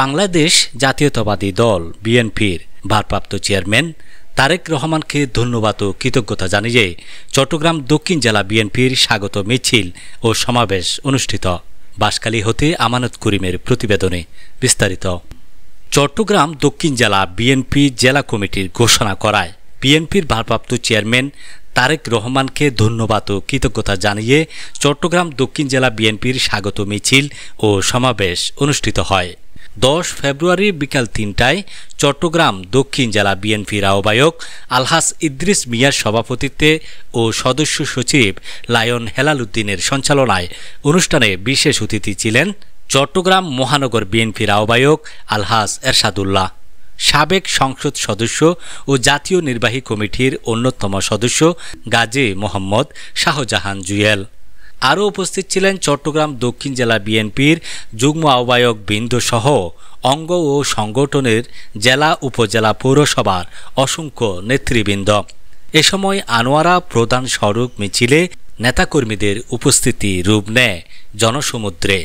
বাংলাদেশ জাতীয়তাবাদী দল বিএনপির ভারপ্রাপ্ত চেয়ারম্যান তারেক রহমানকে ধন্যবাদ ও কৃতজ্ঞতা জানিয়ে চট্টগ্রাম দক্ষিণ জেলা বিএনপির স্বাগত মিছিল ও সমাবেশ অনুষ্ঠিত। বাঁশখালী হতে আমানত করিমের প্রতিবেদনে বিস্তারিত। চট্টগ্রাম দক্ষিণ জেলা বিএনপি জেলা কমিটির ঘোষণা করায় বিএনপির ভারপ্রাপ্ত চেয়ারম্যান তারেক রহমানকে ধন্যবাদ ও কৃতজ্ঞতা জানিয়ে চট্টগ্রাম দক্ষিণ জেলা বিএনপির স্বাগত মিছিল ও সমাবেশ অনুষ্ঠিত হয়। 10 ফেব্রুয়ারি বিকাল ৩টায় চট্টগ্রাম দক্ষিণ জেলা বিএনপির আহ্বায়ক আলহাজ ইদ্রিস মিয়ার সভাপতিত্বে ও সদস্য সচিব লায়ন হেলাল উদ্দিনের সঞ্চালনায় অনুষ্ঠানে বিশেষ অতিথি ছিলেন চট্টগ্রাম মহানগর বিএনপির আহ্বায়ক আলহাজ এরশাদুল্লাহ, সাবেক সংসদ সদস্য ও জাতীয় নির্বাহী কমিটির অন্যতম সদস্য গাজী মোহাম্মদ শাহজাহান জুয়েল। আরও উপস্থিত ছিলেন চট্টগ্রাম দক্ষিণ জেলা বিএনপির যুগ্ম আহ্বায়ক বৃন্দ সহ অঙ্গ ও সংগঠনের জেলা উপজেলা পৌরসভার অসংখ্য নেতৃবৃন্দ। এ সময় আনোয়ারা প্রধান সড়ক মিছিলে নেতাকর্মীদের উপস্থিতি রূপ নেয় জনসমুদ্রে।